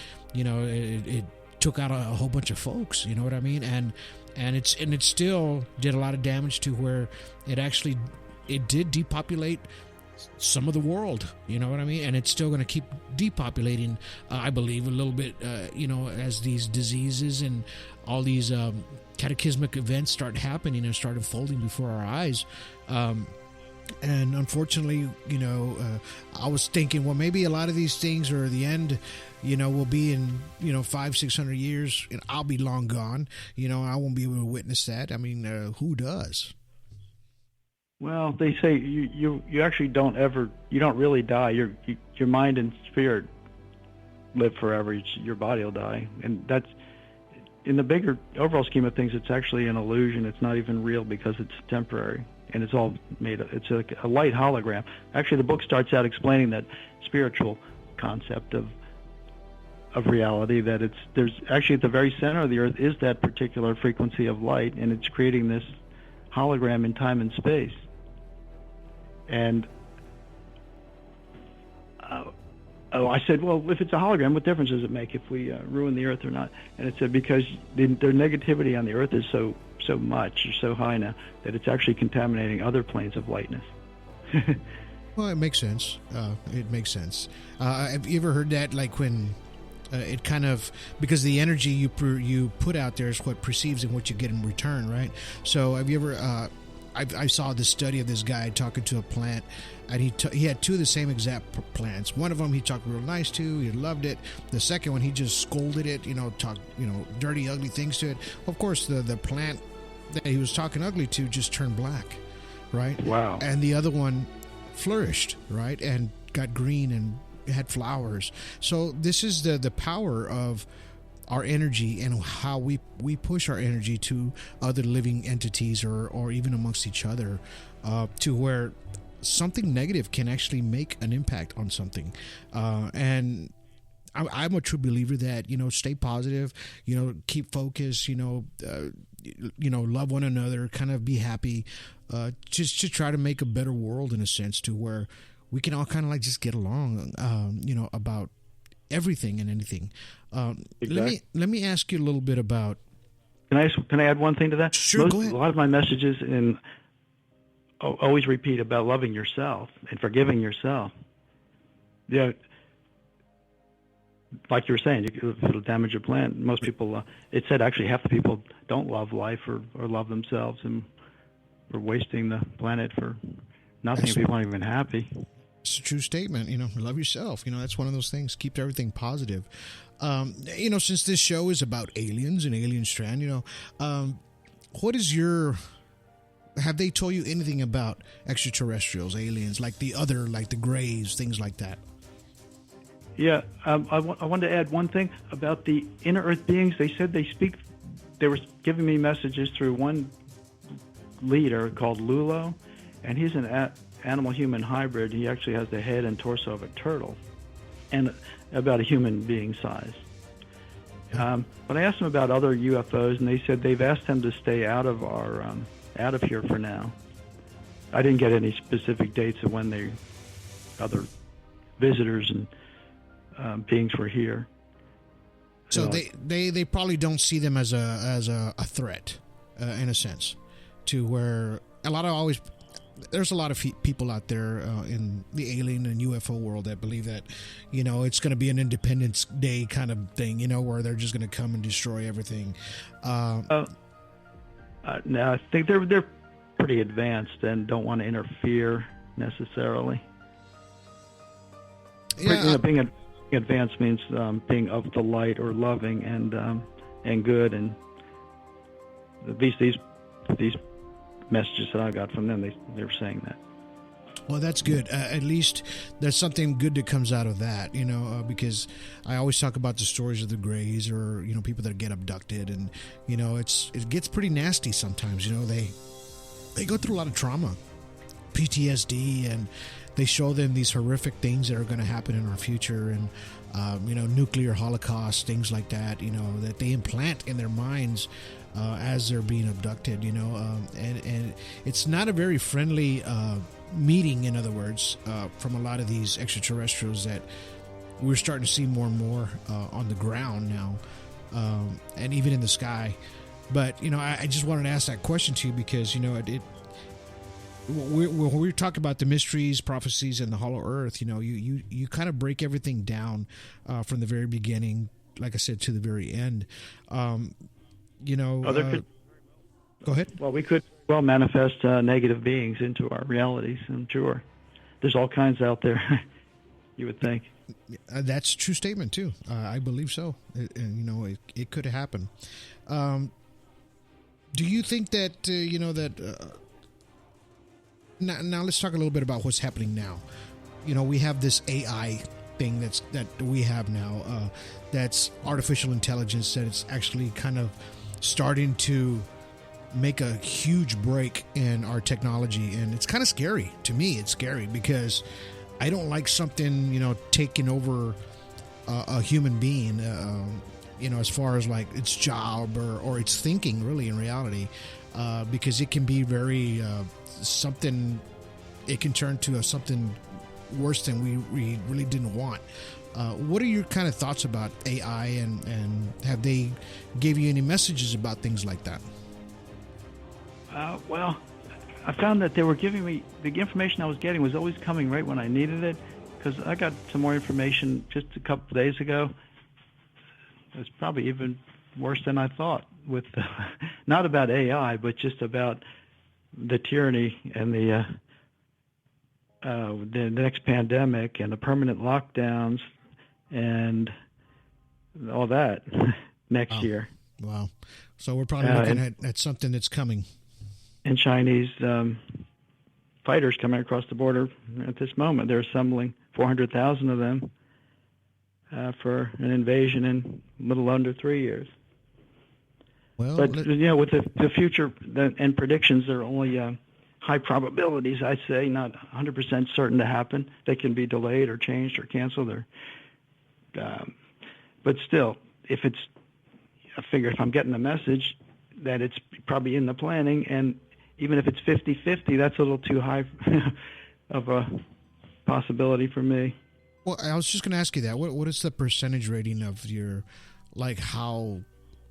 took out a whole bunch of folks, you know what I mean? And it still did a lot of damage to where it did depopulate some of the world, you know what I mean? And it's still going to keep depopulating, I believe, a little bit, as these diseases and all these cataclysmic events start happening and start unfolding before our eyes. And unfortunately, I was thinking, well, maybe a lot of these things are the end, will be in, 500-600 years, and I'll be long gone. I won't be able to witness that. I mean, who does? Well, they say you actually don't really die. Your mind and spirit live forever. Your body will die, and in the bigger overall scheme of things, it's actually an illusion. It's not even real because it's temporary, and it's all made. It's a light hologram. Actually, the book starts out explaining that spiritual concept of reality, that there's actually at the very center of the earth is that particular frequency of light, and it's creating this hologram in time and space. And I said, well, if it's a hologram, what difference does it make if we ruin the earth or not? And it said because their negativity on the earth is so much, or so high now, that it's actually contaminating other planes of lightness. Well, it makes sense. It makes sense. Have you ever heard that, like when it kind of, because the energy you put out there is what perceives and what you get in return, right? So have you ever, I saw this study of this guy talking to a plant, and he had two of the same exact plants. One of them he talked real nice to, he loved it. The second one he just scolded it, talked dirty, ugly things to it. Of course, the plant that he was talking ugly to just turned black, right? Wow. And the other one flourished, right, and got green and had flowers. So this is the power of our energy and how we push our energy to other living entities or even amongst each other, to where something negative can actually make an impact on something. And I'm a true believer that, stay positive, keep focused, love one another, kind of be happy, just to try to make a better world in a sense, to where we can all kind of like just get along, about everything and anything. Exactly. Let me ask you a little bit about. Can I add one thing to that? Sure, go ahead. A lot of my messages always repeat about loving yourself and forgiving yourself. Yeah, like you were saying, it'll damage your plant. Most people, it said actually half the people don't love life or love themselves, and we're wasting the planet for nothing if people aren't even happy. It's a true statement. Love yourself. That's one of those things. Keep everything positive. Since this show is about aliens and Alien Strand, what is have they told you anything about extraterrestrials, aliens, like the Greys, things like that? Yeah, I wanted to add one thing about the inner Earth beings. They said they were giving me messages through one leader called Lulo, and he's an animal-human hybrid. He actually has the head and torso of a turtle, and about a human being size. But I asked them about other UFOs, and they said they've asked them to stay out of here for now. I didn't get any specific dates of when other visitors and beings were here. So they probably don't see them as a threat, in a sense, to where there's a lot of people out there in the alien and UFO world that believe that, it's going to be an Independence Day kind of thing, where they're just going to come and destroy everything. No, I think they're pretty advanced and don't want to interfere necessarily. Yeah, being advanced means being of the light or loving and good, and these messages that I got from them, they were saying that. Well, that's good. At least there's something good that comes out of that, because I always talk about the stories of the Greys or, people that get abducted, and, it gets pretty nasty sometimes. They go through a lot of trauma, PTSD, and they show them these horrific things that are going to happen in our future, and, nuclear holocaust, things like that, that they implant in their minds as they're being abducted, and it's not a very friendly meeting, in other words, from a lot of these extraterrestrials that we're starting to see more and more on the ground now, and even in the sky. But, I just wanted to ask that question to you because, when we talk about the mysteries, prophecies, and the hollow earth, you kind of break everything down from the very beginning, like I said, to the very end. Go ahead. Well, we could manifest negative beings into our realities, I'm sure. There's all kinds out there, you would think. That's a true statement, too. I believe so. It could happen. Do you think that, Now let's talk a little bit about what's happening now. We have this AI thing that we have now. That's artificial intelligence. That it's actually kind of starting to make a huge break in our technology, and it's kind of scary to me. It's scary because I don't like something, you know, taking over a human being, you know, as far as like its job or its thinking, really, in reality, because it can be very something. It can turn to something worse than we really didn't want. What are your kind of thoughts about AI, and have they gave you any messages about things like that? Well, I found that they were giving me, the information I was getting was always coming right when I needed it, because I got some more information just a couple of days ago. It's probably even worse than I thought, with not about AI, but just about the tyranny and the next pandemic and the permanent lockdowns and all that next year. Wow. So we're probably looking at something that's coming. And Chinese fighters coming across the border at this moment. They're assembling 400,000 of them for an invasion in a little under 3 years. Well, but you know, with the future and predictions, they're only high probabilities. I'd say not 100% certain to happen. They can be delayed or changed or canceled, but still, I figure if I'm getting the message that it's probably in the planning, and even if it's 50-50, that's a little too high of a possibility for me. Well, I was just going to ask you that. What is the percentage rating of your, like, how,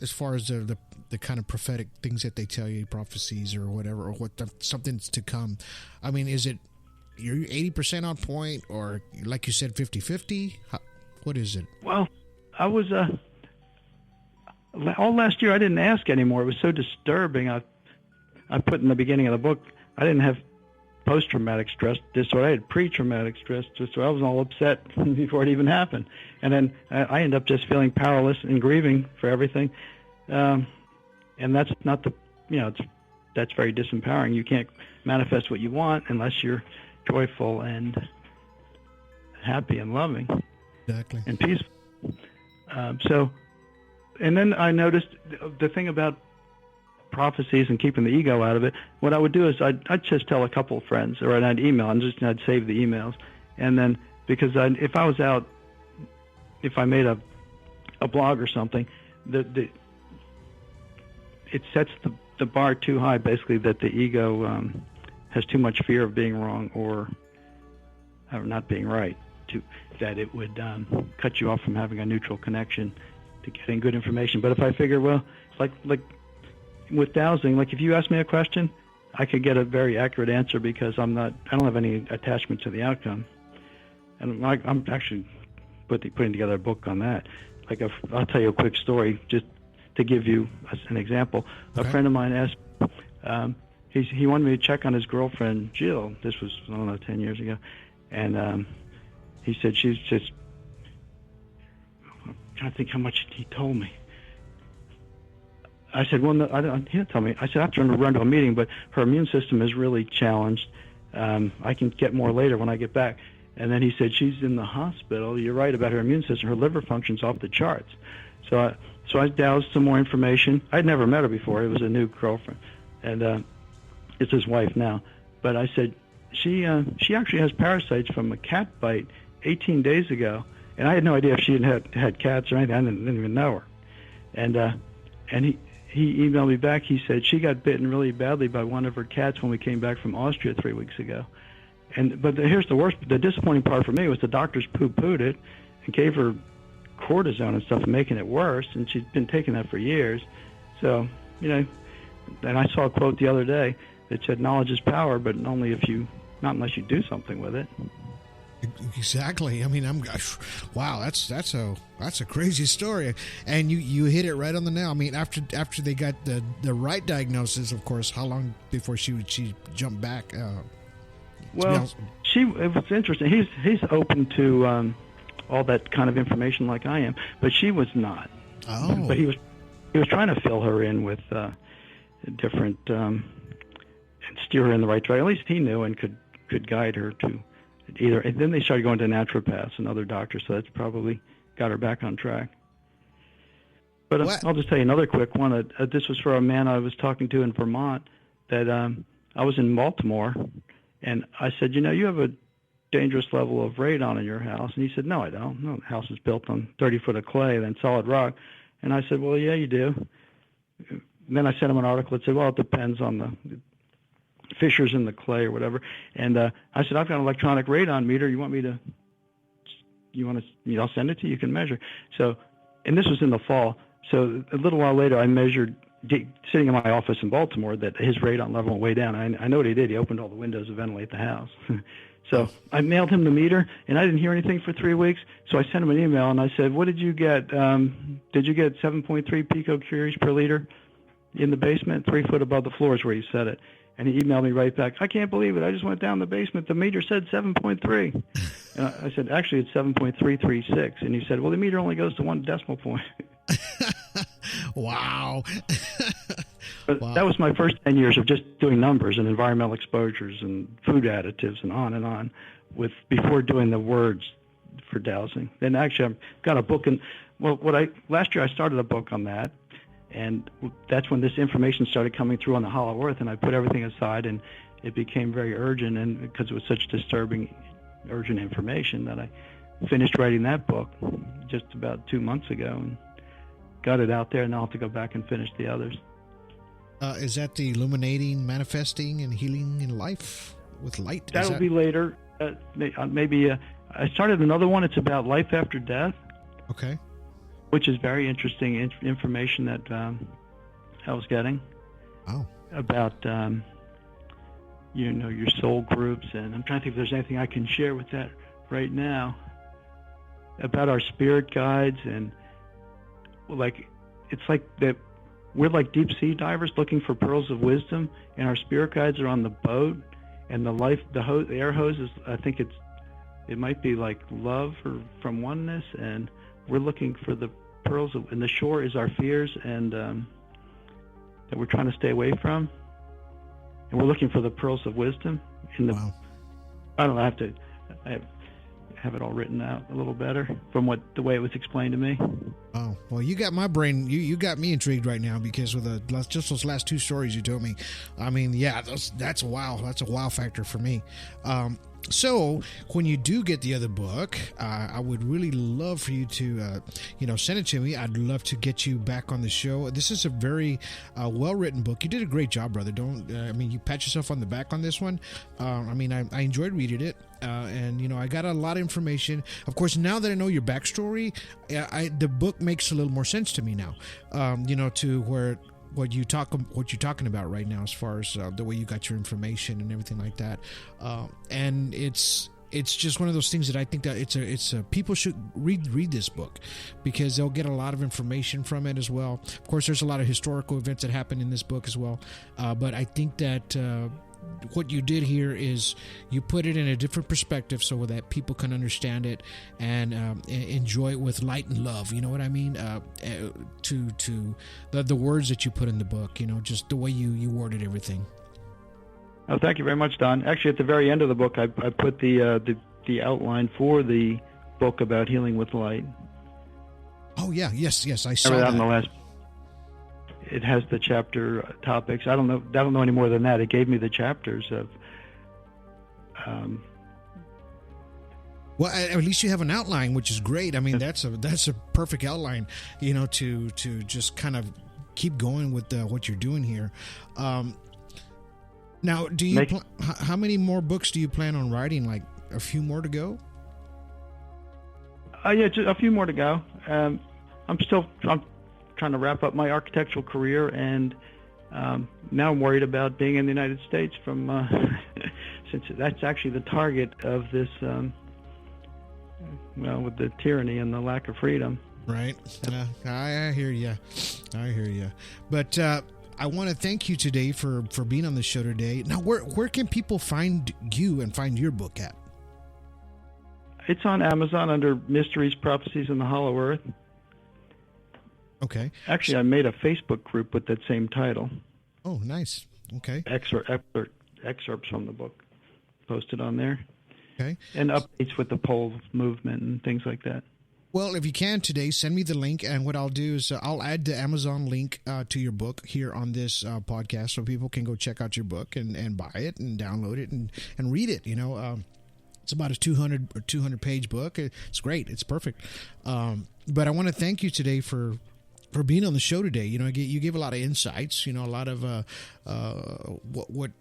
as far as the kind of prophetic things that they tell you, prophecies or whatever, or something's to come? I mean, is it you're 80% on point, or like you said, 50-50? What is it? Well, I was all last year I didn't ask anymore. It was so disturbing. I put in the beginning of the book, I didn't have post-traumatic stress disorder. I had pre-traumatic stress disorder. I was all upset before it even happened. And then I ended up just feeling powerless and grieving for everything. And that's not that's very disempowering. You can't manifest what you want unless you're joyful and happy and loving. Exactly. And peaceful. And then I noticed the thing about prophecies and keeping the ego out of it. What I would do is I'd just tell a couple of friends, or I'd email, and I'd save the emails. And then, because if I made a blog or something, it sets the bar too high, basically, that the ego has too much fear of being wrong or not being right, that it would cut you off from having a neutral connection to getting good information. But if I figure, well, like with dowsing, like if you ask me a question, I could get a very accurate answer because I don't have any attachment to the outcome. And I'm actually putting together a book on that. Like I'll tell you a quick story just to give you an example. Okay. A friend of mine asked, he wanted me to check on his girlfriend, Jill. This was, 10 years ago. And he said she's just, I'm trying to think how much he told me. I said, well, no, he didn't tell me. I said, I have to run to a meeting, but her immune system is really challenged. I can get more later when I get back. And then he said, she's in the hospital. You're right about her immune system. Her liver function's off the charts. So I dowsed some more information. I'd never met her before. It was a new girlfriend. And it's his wife now. But I said, she actually has parasites from a cat bite 18 days ago. And I had no idea if she had cats or anything. I didn't even know her. And he emailed me back. He said she got bitten really badly by one of her cats when we came back from Austria 3 weeks ago. But here's the worst. The disappointing part for me was the doctors poo-pooed it and gave her cortisone and stuff, making it worse. And she's been taking that for years. So, and I saw a quote the other day that said, "Knowledge is power, but not unless you do something with it." Exactly. I mean, wow, that's a crazy story, and you hit it right on the nail. I mean, after they got the right diagnosis, of course, how long before she jumped back? Well, it was interesting. He's open to all that kind of information like I am, but she was not. Oh. But he was trying to fill her in with different and steer her in the right direction. At least he knew and could guide her to and then they started going to naturopaths and other doctors, so that's probably got her back on track. But I'll just tell you another quick one. This was for a man I was talking to in Vermont that I was in Baltimore, and I said, you have a dangerous level of radon in your house. And he said, no, I don't. No, the house is built on 30 foot of clay, then solid rock. And I said, well, yeah, you do. And then I sent him an article that said, well, it depends on the fissures in the clay or whatever. And I said, I've got an electronic radon meter. I'll send it to you. You can measure. So, and this was in the fall. So a little while later, I measured, sitting in my office in Baltimore, that his radon level went way down. I know what he did. He opened all the windows to ventilate the house. So I mailed him the meter, and I didn't hear anything for 3 weeks. So I sent him an email, and I said, what did you get? Did you get 7.3 picocuries per liter in the basement? 3 foot above the floor is where you set it. And he emailed me right back, I can't believe it. I just went down the basement. The meter said 7.3. And I said, actually, it's 7.336. And he said, well, the meter only goes to 1 decimal point. Wow. But wow. That was my first 10 years of just doing numbers and environmental exposures and food additives and on before doing the words for dowsing. Then actually I've got a book last year I started a book on that, and that's when this information started coming through on the Hollow Earth, and I put everything aside, and it became very urgent, and because it was such disturbing, urgent information, that I finished writing that book just about 2 months ago and got it out there, and I'll have to go back and finish the others. Is that the illuminating, manifesting, and healing in life with light? That'll be later. Maybe I started another one. It's about life after death. Okay. Which is very interesting information that I was getting. Oh. About your soul groups, and I'm trying to think if there's anything I can share with that right now. About our spirit guides, and it's like that. We're like deep sea divers looking for pearls of wisdom, and our spirit guides are on the boat, and the air hose is, I think it might be like love or from oneness, and we're looking for the pearls and the shore is our fears, and that we're trying to stay away from, and we're looking for the pearls of wisdom. Wow. I don't know. I have it all written out a little better from the way it was explained to me. Oh, well, you got my brain. You got me intrigued right now, because with just those last 2 stories you told me. I mean, yeah, that's a wow. That's a wow factor for me. So when you do get the other book, I would really love for you to, send it to me. I'd love to get you back on the show. This is a very well-written book. You did a great job, brother. You pat yourself on the back on this one. I enjoyed reading it. And I got a lot of information. Of course, now that I know your backstory, the book makes a little more sense to me now. To where what you're talking about right now, as far as the way you got your information and everything like that. And it's just one of those things that I think that it's people should read this book, because they'll get a lot of information from it as well. Of course, there's a lot of historical events that happen in this book as well. But I think that what you did here is you put it in a different perspective so that people can understand it and enjoy it with light and love. You know what I mean? To the words that you put in the book, just the way you worded everything. Oh, thank you very much, Don. Actually, at the very end of the book, I put the outline for the book about healing with light. Oh yeah, yes, I saw that. On the last. It has the chapter topics. I don't know any more than that. It gave me the chapters of. Well, at least you have an outline, which is great. I mean, that's a perfect outline, to just kind of keep going with what you're doing here. Now, do you how many more books do you plan on writing? Like a few more to go? Yeah, just a few more to go. I'm trying to wrap up my architectural career, and now I'm worried about being in the United States since that's actually the target of this, with the tyranny and the lack of freedom. Right. I hear you. But I want to thank you today for being on the show today. Now, where can people find you and find your book at? It's on Amazon under Mysteries, Prophecies, and the Hollow Earth. Okay. Actually, I made a Facebook group with that same title. Oh, nice. Okay. Excerpts from the book posted on there. Okay. And updates with the pole movement and things like that. Well, if you can today, send me the link, and what I'll do is I'll add the Amazon link to your book here on this podcast, so people can go check out your book and buy it and download it and read it. It's about a 200 page book. It's great. It's perfect. But I want to thank you today for being on the show today. You gave a lot of insights. A lot of what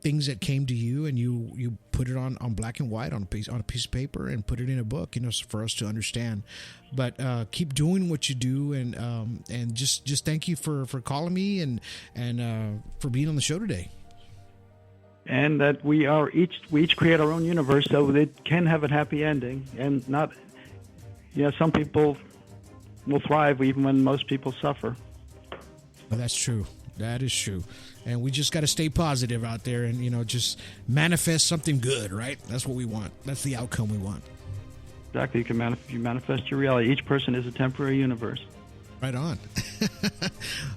things that came to you, and you put it on black and white on a piece of paper and put it in a book, for us to understand. But keep doing what you do, and just thank you for calling me and for being on the show today. And that we each create our own universe, so it can have a happy ending, and not. Some people will thrive even when most people suffer. Well, that's true. That is true. And we just got to stay positive out there and, just manifest something good, right? That's what we want. That's the outcome we want. Exactly. You manifest your reality. Each person is a temporary universe. Right on.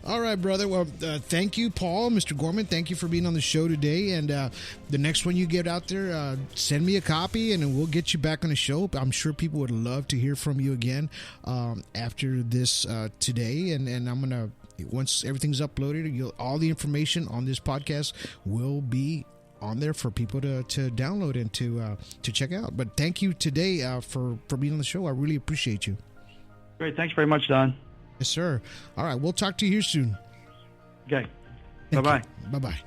All right, brother. Well, thank you, Paul, Mr. Gorman. Thank you for being on the show today. And the next one you get out there, send me a copy, and we'll get you back on the show. I'm sure people would love to hear from you again after this today. And I'm going to, once everything's uploaded, all the information on this podcast will be on there for people to download and to check out. But thank you today for being on the show. I really appreciate you. Great. Thanks very much, Don. Yes, sir. All right. We'll talk to you here soon. Okay. Bye-bye. Bye-bye.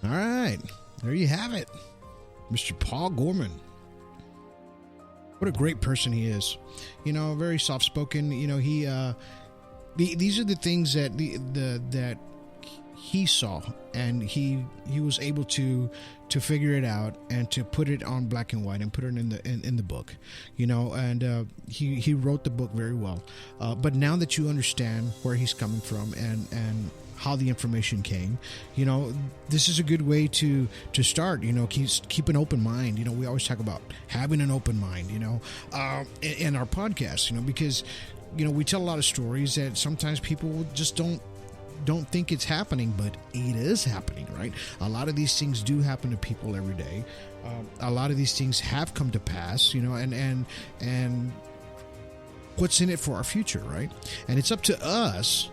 All right. There you have it. Mr. Paul Gorman. What a great person he is. Very soft-spoken. These are the things that that he saw, and he was able to figure it out and to put it on black and white and put it in the book, and he wrote the book very well. But now that you understand where he's coming from and how the information came, this is a good way to start. Keep an open mind. We always talk about having an open mind, in our podcast, because we tell a lot of stories that sometimes people just don't think it's happening, but it is happening, right? A lot of these things do happen to people every day. A lot of these things have come to pass, and what's in it for our future, right? And it's up to us,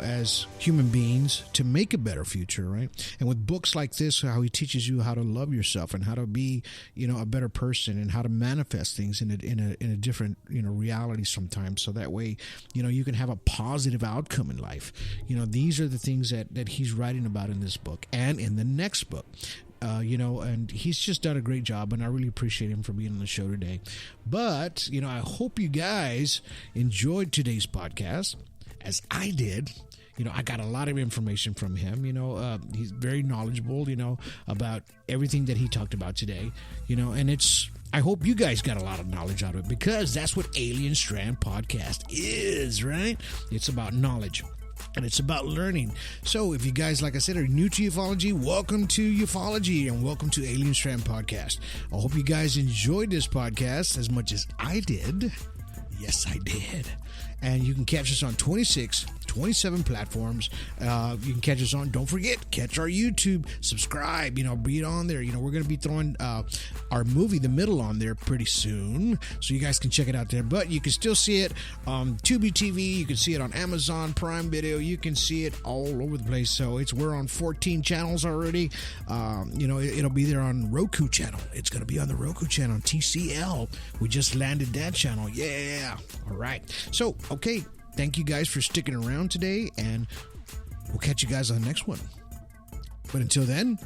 as human beings, to make a better future, right? And with books like this, how he teaches you how to love yourself and how to be, a better person, and how to manifest things in a different, reality sometimes. So that way, you can have a positive outcome in life. These are the things that he's writing about in this book and in the next book. And he's just done a great job, and I really appreciate him for being on the show today. But, I hope you guys enjoyed today's podcast, as I did. I got a lot of information from him. He's very knowledgeable, about everything that he talked about today, and I hope you guys got a lot of knowledge out of it, because that's what Alien Strand Podcast is, right? It's about knowledge. And it's about learning. So if you guys, like I said, are new to ufology, welcome to ufology and welcome to Alien Strand Podcast. I hope you guys enjoyed this podcast as much as I did. Yes, I did. And you can catch us on 27 platforms. You can catch us on, don't forget, catch our YouTube, subscribe, be it on there. We're going to be throwing our movie, The Middle, on there pretty soon, so you guys can check it out there. But you can still see it on Tubi TV. You can see it on Amazon Prime Video. You can see it all over the place. So we're on 14 channels already. It'll be there on Roku channel. It's going to be on the Roku channel, TCL. We just landed that channel. Yeah. All right. So, okay. Thank you guys for sticking around today, and we'll catch you guys on the next one. But until then,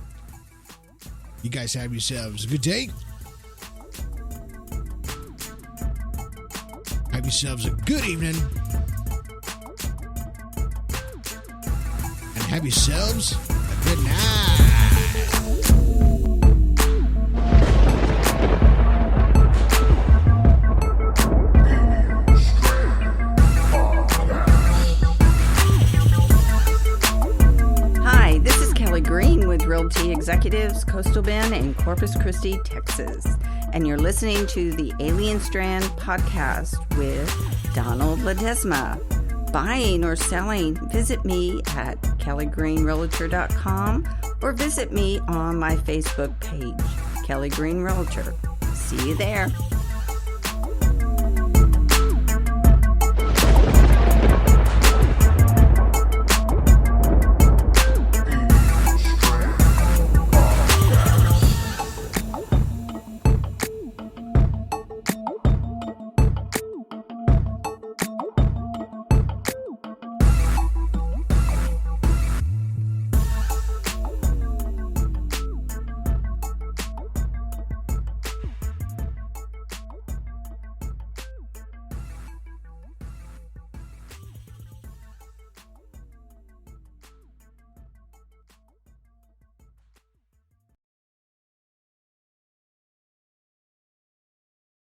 you guys have yourselves a good day. Have yourselves a good evening. And have yourselves a good night. Green with Realty Executives, Coastal Bend, and Corpus Christi, Texas. And you're listening to the Alien Strand Podcast with Donald Ledesma. buying or selling, visit me at kellygreenrealtor.com or visit me on my Facebook page, Kelly Green Realtor. See you there.